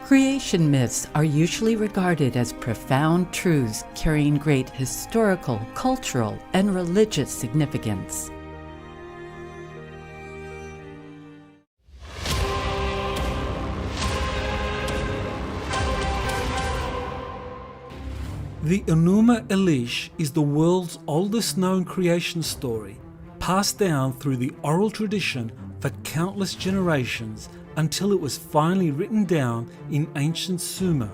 Creation myths are usually regarded as profound truths carrying great historical, cultural, and religious significance. The Enuma Elish is the world's oldest known creation story, passed down through the oral tradition for countless generations until it was finally written down in ancient Sumer.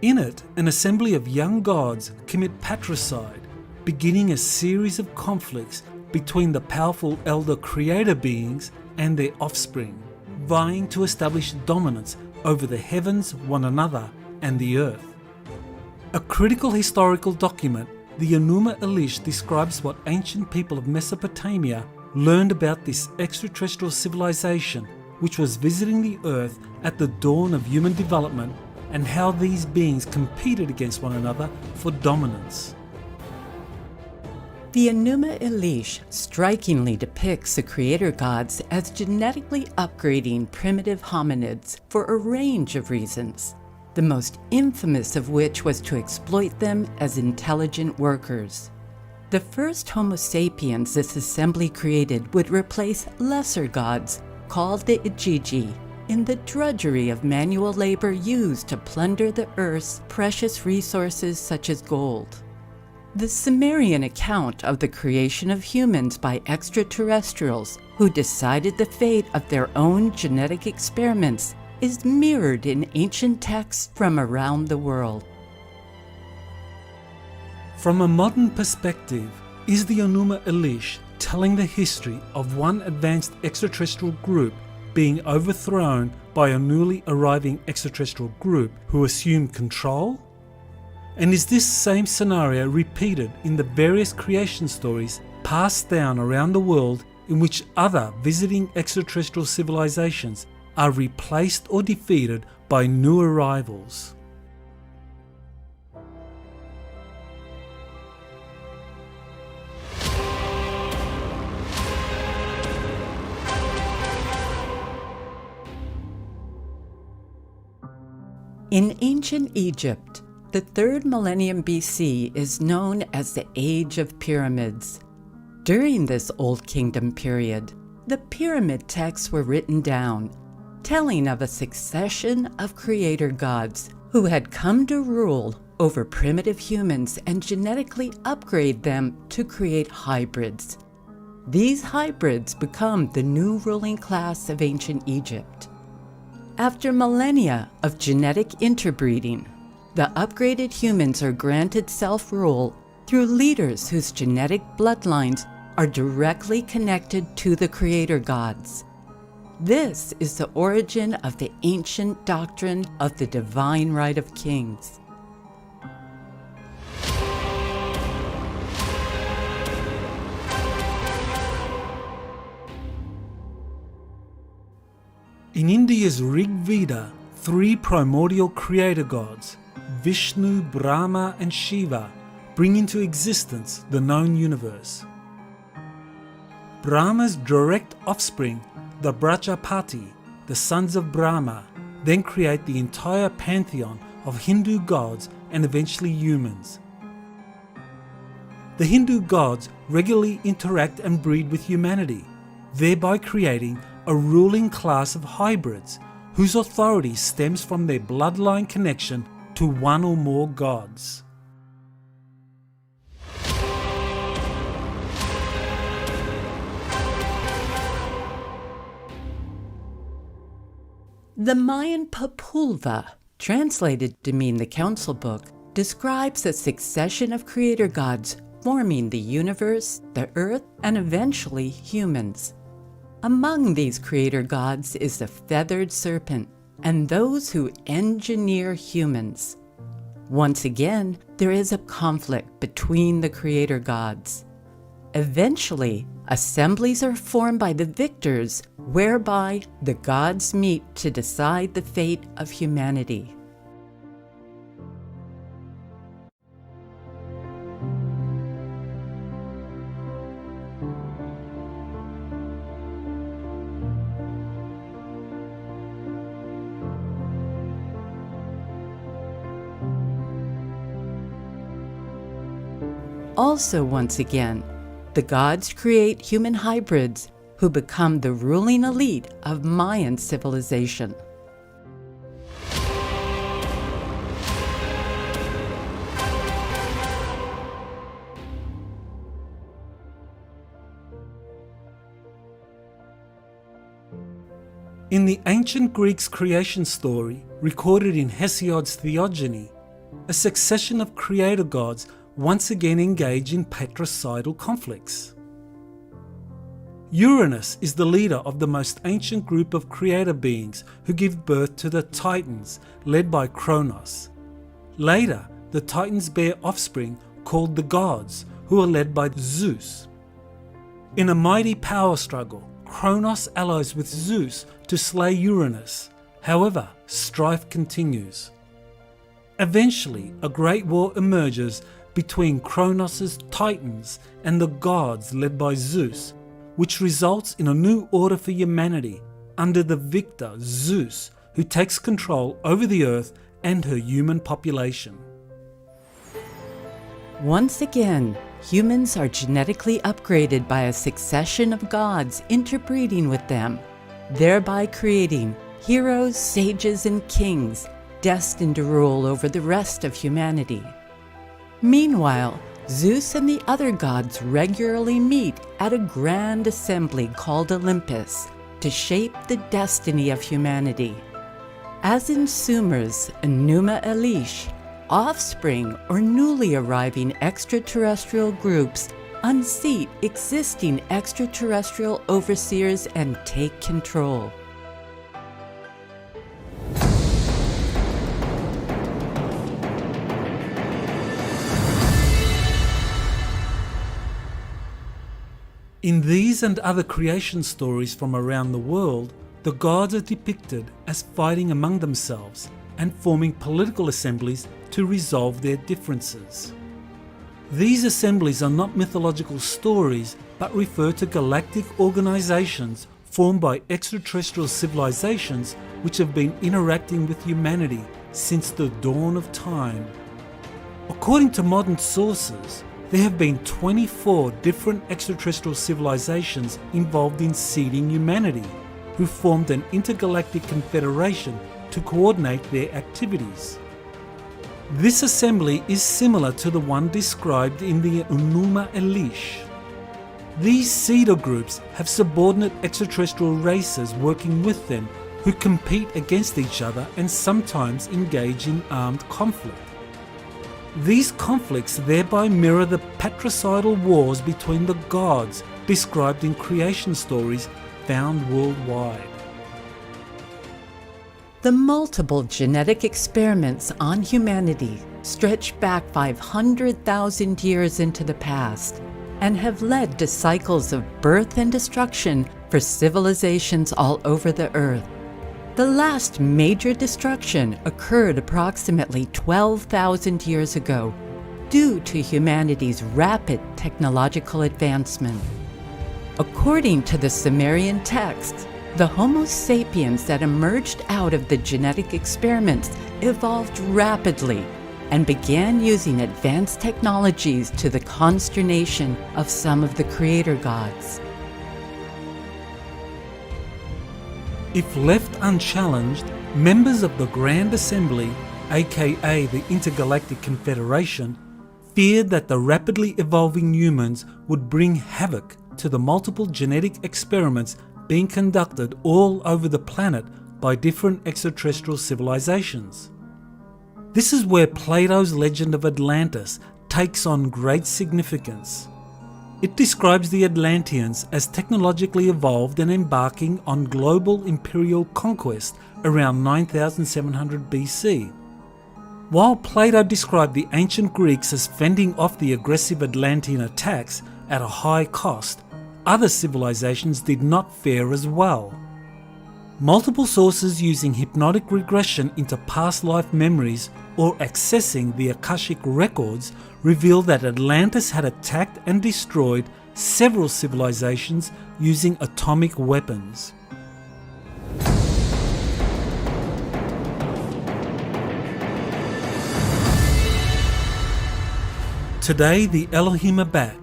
In it, an assembly of young gods commit patricide, beginning a series of conflicts between the powerful elder creator beings and their offspring, vying to establish dominance over the heavens, one another, and the earth. A critical historical document, the Enuma Elish describes what ancient people of Mesopotamia learned about this extraterrestrial civilization which was visiting the earth at the dawn of human development, and how these beings competed against one another for dominance. The Enuma Elish strikingly depicts the creator gods as genetically upgrading primitive hominids for a range of reasons, the most infamous of which was to exploit them as intelligent workers. The first Homo sapiens this assembly created would replace lesser gods, called the Igigi, in the drudgery of manual labor used to plunder the earth's precious resources such as gold. The Sumerian account of the creation of humans by extraterrestrials who decided the fate of their own genetic experiments is mirrored in ancient texts from around the world. From a modern perspective, is the Enuma Elish telling the history of one advanced extraterrestrial group being overthrown by a newly arriving extraterrestrial group who assume control? And is this same scenario repeated in the various creation stories passed down around the world in which other visiting extraterrestrial civilizations are replaced or defeated by new arrivals? In ancient Egypt, the 3rd millennium BC is known as the Age of Pyramids. During this Old Kingdom period, the pyramid texts were written down, telling of a succession of creator gods who had come to rule over primitive humans and genetically upgrade them to create hybrids. These hybrids become the new ruling class of ancient Egypt. After millennia of genetic interbreeding, the upgraded humans are granted self-rule through leaders whose genetic bloodlines are directly connected to the creator gods. This is the origin of the ancient doctrine of the divine right of kings. In India's Rig Veda, 3 primordial creator gods, Vishnu, Brahma, and Shiva, bring into existence the known universe. Brahma's direct offspring, the Brajapati, the sons of Brahma, then create the entire pantheon of Hindu gods and eventually humans. The Hindu gods regularly interact and breed with humanity, thereby creating a ruling class of hybrids whose authority stems from their bloodline connection to one or more gods. The Mayan Populva, translated to mean the Council Book, describes a succession of creator gods forming the universe, the earth, and eventually humans. Among these creator gods is the feathered serpent and those who engineer humans. Once again, there is a conflict between the creator gods. Eventually, assemblies are formed by the victors, whereby the gods meet to decide the fate of humanity. also once again, the gods create human hybrids who become the ruling elite of Mayan civilization. In the ancient Greeks' creation story, recorded in Hesiod's Theogony, a succession of creator gods once again engage in patricidal conflicts. Uranus is the leader of the most ancient group of creator beings who give birth to the Titans, led by Kronos. Later, the Titans bear offspring called the gods, who are led by Zeus. In a mighty power struggle, Kronos allies with Zeus to slay Uranus. However, strife continues. Eventually, a great war emerges between Kronos' Titans and the gods led by Zeus, which results in a new order for humanity under the victor Zeus, who takes control over the earth and her human population. Once again, humans are genetically upgraded by a succession of gods interbreeding with them, thereby creating heroes, sages, and kings destined to rule over the rest of humanity. Meanwhile, Zeus and the other gods regularly meet at a grand assembly called Olympus to shape the destiny of humanity. As in Sumer's Enuma Elish, offspring or newly arriving extraterrestrial groups unseat existing extraterrestrial overseers and take control. In these and other creation stories from around the world, the gods are depicted as fighting among themselves and forming political assemblies to resolve their differences. These assemblies are not mythological stories, but refer to galactic organizations formed by extraterrestrial civilizations which have been interacting with humanity since the dawn of time. According to modern sources, there have been 24 different extraterrestrial civilizations involved in seeding humanity, who formed an intergalactic confederation to coordinate their activities. This assembly is similar to the one described in the Enuma Elish. These seeder groups have subordinate extraterrestrial races working with them who compete against each other and sometimes engage in armed conflict. These conflicts thereby mirror the patricidal wars between the gods described in creation stories found worldwide. The multiple genetic experiments on humanity stretch back 500,000 years into the past and have led to cycles of birth and destruction for civilizations all over the earth. The last major destruction occurred approximately 12,000 years ago due to humanity's rapid technological advancement. According to the Sumerian texts, the Homo sapiens that emerged out of the genetic experiments evolved rapidly and began using advanced technologies to the consternation of some of the creator gods. If left unchallenged, members of the Grand Assembly, aka the Intergalactic Confederation, feared that the rapidly evolving humans would bring havoc to the multiple genetic experiments being conducted all over the planet by different extraterrestrial civilizations. This is where Plato's legend of Atlantis takes on great significance. It describes the Atlanteans as technologically evolved and embarking on global imperial conquest around 9700 BC. While Plato described the ancient Greeks as fending off the aggressive Atlantean attacks at a high cost, other civilizations did not fare as well. Multiple sources using hypnotic regression into past life memories or accessing the Akashic records reveal that Atlantis had attacked and destroyed several civilizations using atomic weapons. Today the Elohim are back.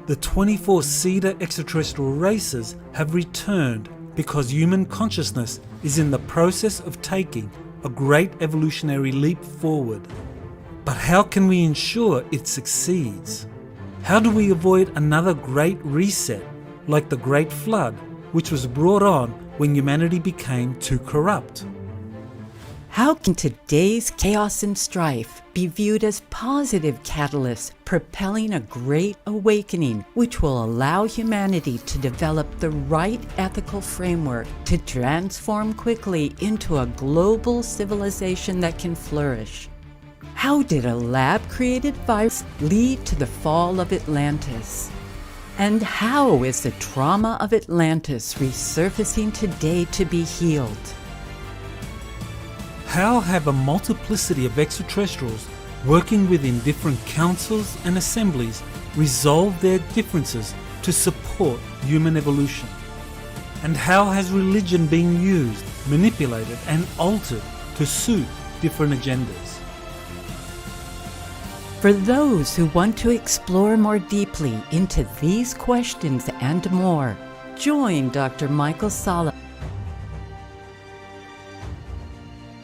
The 24-seater extraterrestrial races have returned because human consciousness is in the process of taking a great evolutionary leap forward. But how can we ensure it succeeds? How do we avoid another great reset, like the Great Flood, which was brought on when humanity became too corrupt? How can today's chaos and strife be viewed as positive catalysts propelling a great awakening which will allow humanity to develop the right ethical framework to transform quickly into a global civilization that can flourish? How did a lab-created virus lead to the fall of Atlantis? And how is the trauma of Atlantis resurfacing today to be healed? How have a multiplicity of extraterrestrials working within different councils and assemblies resolved their differences to support human evolution? And how has religion been used, manipulated and altered to suit different agendas? For those who want to explore more deeply into these questions and more, join Dr. Michael Salla